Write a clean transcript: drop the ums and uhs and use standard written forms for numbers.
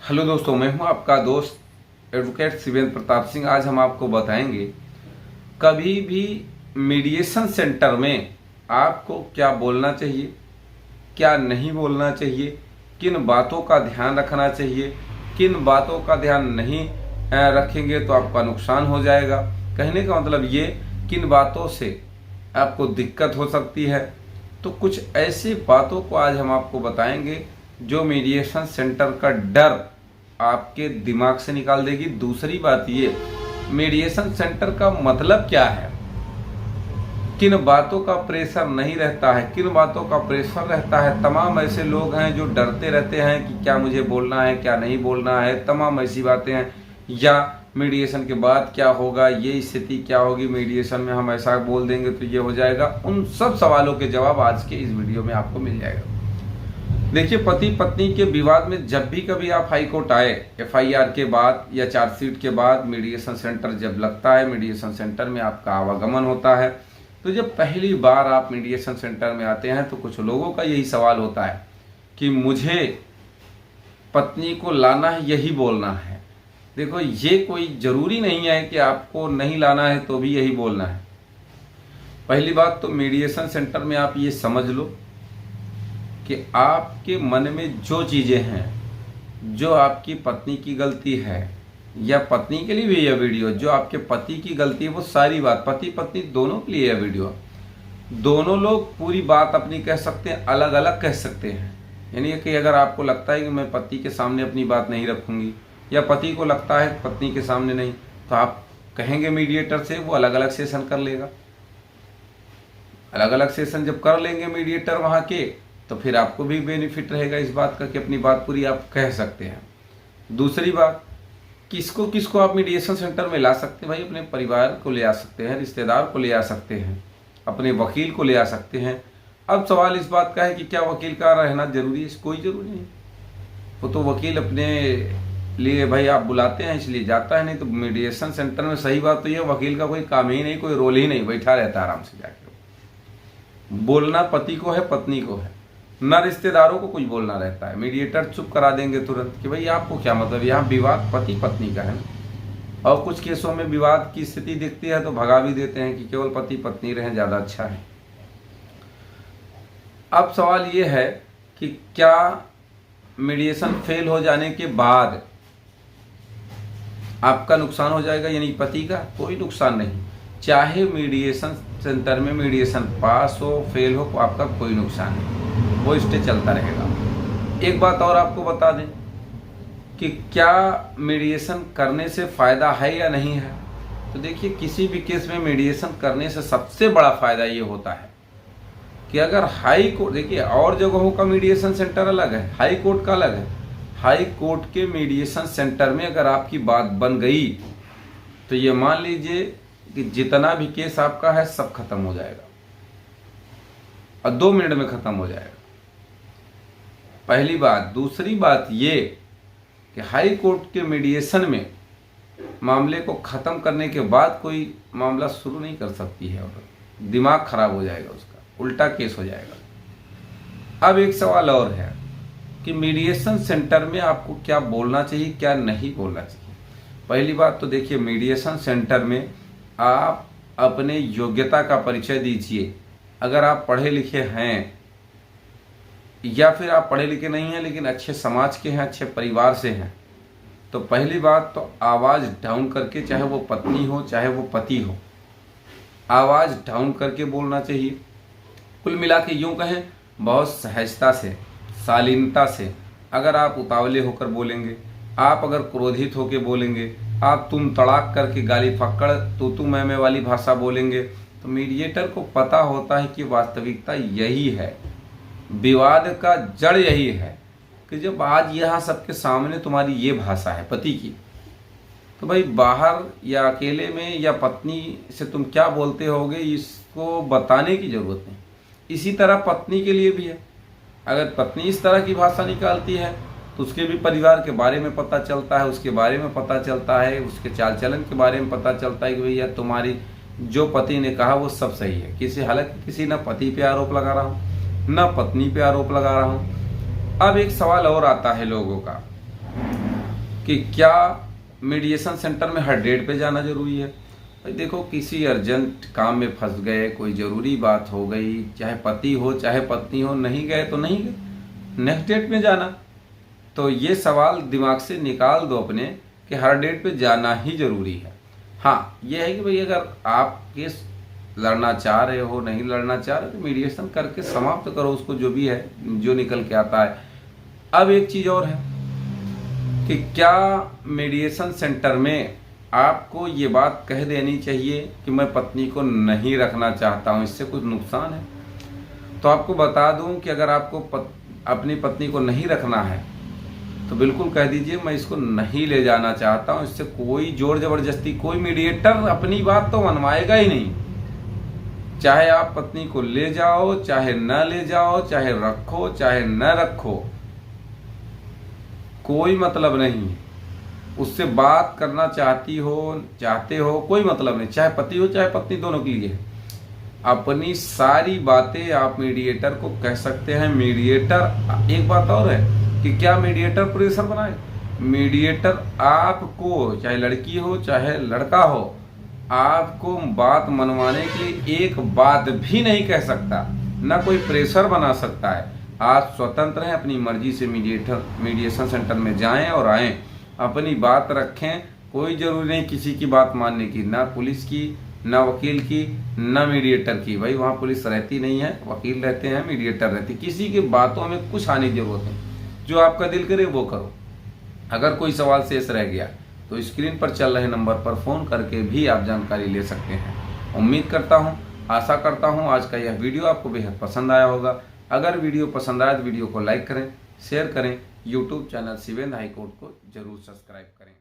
Hello दोस्तों, मैं हूं आपका दोस्त एडवोकेट शिवेंद्र प्रताप सिंह। आज हम आपको बताएंगे कभी भी मीडिएशन सेंटर में आपको क्या बोलना चाहिए, क्या नहीं बोलना चाहिए, किन बातों का ध्यान रखना चाहिए, किन बातों का ध्यान नहीं रखेंगे तो आपका नुकसान हो जाएगा। कहने का मतलब ये किन बातों से आपको दिक्कत हो सकती है। तो कुछ ऐसी बातों को आज हम आपको बताएंगे जो मीडिएशन सेंटर का डर आपके दिमाग से निकाल देगी। दूसरी बात ये, मीडिएशन सेंटर का मतलब क्या है, किन बातों का प्रेशर नहीं रहता है, किन बातों का प्रेशर रहता है। तमाम ऐसे लोग हैं जो डरते रहते हैं कि क्या मुझे बोलना है, क्या नहीं बोलना है, तमाम ऐसी बातें हैं। या मीडिएशन के बाद क्या होगा, ये स्थिति क्या होगी, मीडिएशन में हम ऐसा बोल देंगे तो ये हो जाएगा। उन सब सवालों के जवाब आज के इस वीडियो में आपको मिल जाएगा। देखिए, पति पत्नी के विवाद में जब भी कभी आप हाई कोर्ट आए, एफआईआर के बाद या चार्जशीट के बाद मीडिएशन सेंटर जब लगता है, मीडिएशन सेंटर में आपका आवागमन होता है, तो जब पहली बार आप मीडिएशन सेंटर में आते हैं तो कुछ लोगों का यही सवाल होता है कि मुझे पत्नी को लाना है, यही बोलना है। देखो, ये कोई जरूरी नहीं है कि आपको नहीं लाना है तो भी यही बोलना है। पहली बात तो मीडिएशन सेंटर में आप ये समझ लो कि आपके मन में जो चीजें हैं, जो आपकी पत्नी की गलती है, या पत्नी के लिए भी यह वीडियो, जो आपके पति की गलती है, वो सारी बात पति पत्नी दोनों के लिए यह वीडियो। दोनों लोग पूरी बात अपनी कह सकते हैं, अलग अलग कह सकते हैं। यानी कि अगर आपको लगता है कि मैं पति के सामने अपनी बात नहीं रखूंगी, या पति को लगता है पत्नी के सामने नहीं, तो आप कहेंगे मीडिएटर से, वो अलग अलग सेशन कर लेगा। अलग अलग सेशन जब कर लेंगे मीडिएटर वहां के, तो फिर आपको भी बेनिफिट रहेगा इस बात का कि अपनी बात पूरी आप कह सकते हैं। दूसरी बात, किसको किसको आप मीडिएशन सेंटर में ला सकते हैं भाई? अपने परिवार को ले आ सकते हैं, रिश्तेदार को ले आ सकते हैं, अपने वकील को ले आ सकते हैं। अब सवाल इस बात का है कि क्या वकील का रहना जरूरी है? कोई जरूरी नहीं। वो तो वकील अपने लिए भाई आप बुलाते हैं इसलिए जाता है, नहीं तो मीडिएशन सेंटर में सही बात तो ये, वकील का कोई काम ही नहीं, कोई रोल ही नहीं, बैठा रहता है आराम से जाके। बोलना पति को है, पत्नी को है, न रिश्तेदारों को कुछ बोलना रहता है। मीडिएटर चुप करा देंगे तुरंत कि भाई आपको क्या मतलब, यहाँ विवाद पति पत्नी का है ना। और कुछ केसों में विवाद की स्थिति दिखती है तो भगा भी देते हैं कि केवल पति पत्नी रहें, ज्यादा अच्छा है। अब सवाल ये है कि क्या मीडिएशन फेल हो जाने के बाद आपका नुकसान हो जाएगा, यानी पति का? कोई नुकसान नहीं। चाहे मीडिएशन सेंटर में मीडिएशन पास हो, फेल हो, आपका कोई नुकसान नहीं, वो स्टे चलता रहेगा। एक बात और आपको बता दें कि क्या मीडिएशन करने से फायदा है या नहीं है। तो देखिए, किसी भी केस में मीडिएशन करने से सबसे बड़ा फायदा ये होता है कि अगर हाई कोर्ट, देखिए और जगहों का मीडिएशन सेंटर अलग है, हाई कोर्ट का अलग है। हाई कोर्ट के मीडिएशन सेंटर में अगर आपकी बात बन गई तो ये मान लीजिए कि जितना भी केस आपका है सब खत्म हो जाएगा, और 2 मिनट में खत्म हो जाएगा। पहली बात। दूसरी बात ये कि हाई कोर्ट के मीडिएशन में मामले को खत्म करने के बाद कोई मामला शुरू नहीं कर सकती है, और दिमाग खराब हो जाएगा उसका, उल्टा केस हो जाएगा। अब एक सवाल और है कि मीडिएशन सेंटर में आपको क्या बोलना चाहिए, क्या नहीं बोलना चाहिए। पहली बात तो देखिए, मीडिएशन सेंटर में आप अपने योग्यता का परिचय दीजिए। अगर आप पढ़े लिखे हैं, या फिर आप पढ़े लिखे नहीं हैं लेकिन अच्छे समाज के हैं, अच्छे परिवार से हैं, तो पहली बात तो आवाज़ डाउन करके, चाहे वो पत्नी हो चाहे वो पति हो, आवाज़ डाउन करके बोलना चाहिए। कुल मिला के यूँ कहें, बहुत सहजता से, शालीनता से। अगर आप उतावले होकर बोलेंगे, आप अगर क्रोधित होकर बोलेंगे, आप तुम तड़ाक करके गाली फक्कड़ तू मैं वाली भाषा बोलेंगे, तो मीडिएटर को पता होता है कि वास्तविकता यही है, विवाद का जड़ यही है कि जब आज यहाँ सबके सामने तुम्हारी ये भाषा है पति की, तो भाई बाहर या अकेले में या पत्नी से तुम क्या बोलते होगे इसको बताने की जरूरत नहीं। इसी तरह पत्नी के लिए भी है। अगर पत्नी इस तरह की भाषा निकालती है तो उसके भी परिवार के बारे में पता चलता है, उसके बारे में पता चलता है, उसके चाल चलन के बारे में पता चलता है कि भैया तुम्हारी जो पति ने कहा वो सब सही है। हालांकि किसी न पति पे आरोप लगा रहा हूँ न पत्नी पे आरोप लगा रहा हूं। अब एक सवाल और आता है लोगों का कि क्या मीडिएशन सेंटर में हर डेट पे जाना जरूरी है? भाई देखो, किसी अर्जेंट काम में फंस गए, कोई ज़रूरी बात हो गई, चाहे पति हो चाहे पत्नी हो, नहीं गए तो नहीं गए, नेक्स्ट डेट में जाना। तो ये सवाल दिमाग से निकाल दो अपने कि हर डेट पे जाना ही ज़रूरी है। हाँ, ये है कि भाई अगर आप केस लड़ना चाह रहे हो, नहीं लड़ना चाह रहे तो मीडिएशन करके समाप्त करो उसको, जो भी है, जो निकल के आता है। अब एक चीज़ और है कि क्या मीडिएशन सेंटर में आपको ये बात कह देनी चाहिए कि मैं पत्नी को नहीं रखना चाहता हूँ, इससे कुछ नुकसान है? तो आपको बता दूं कि अगर आपको अपनी पत्नी को नहीं रखना है तो बिल्कुल कह दीजिए मैं इसको नहीं ले जाना चाहता हूँ। इससे कोई जोर जबरदस्ती, कोई मीडिएटर अपनी बात तो मनवाएगा ही नहीं। चाहे आप पत्नी को ले जाओ, चाहे न ले जाओ, चाहे रखो चाहे न रखो, कोई मतलब नहीं। उससे बात करना चाहते हो, कोई मतलब नहीं, चाहे पति हो चाहे पत्नी, दोनों के लिए अपनी सारी बातें आप मीडिएटर को कह सकते हैं। मीडिएटर, एक बात और है कि क्या मीडिएटर प्रेशर बनाए? मीडिएटर आपको, चाहे लड़की हो चाहे लड़का हो, आपको बात मनवाने के लिए एक बात भी नहीं कह सकता, ना कोई प्रेशर बना सकता है। आप स्वतंत्र हैं, अपनी मर्जी से मीडिएशन सेंटर में जाएं और आएं, अपनी बात रखें। कोई जरूरी नहीं किसी की बात मानने की, ना पुलिस की, ना वकील की, ना मीडिएटर की। भाई वहाँ पुलिस रहती नहीं है, वकील रहते हैं, मीडिएटर रहती। किसी की बातों में कुछ आने की जरूरत नहीं, जो आपका दिल करे वो करो। अगर कोई सवाल शेष रह गया तो स्क्रीन पर चल रहे नंबर पर फ़ोन करके भी आप जानकारी ले सकते हैं। उम्मीद करता हूँ, आशा करता हूँ आज का यह वीडियो आपको बेहद पसंद आया होगा। अगर वीडियो पसंद आया तो वीडियो को लाइक करें, शेयर करें, यूट्यूब चैनल शिवेंद्र हाईकोर्ट को जरूर सब्सक्राइब करें।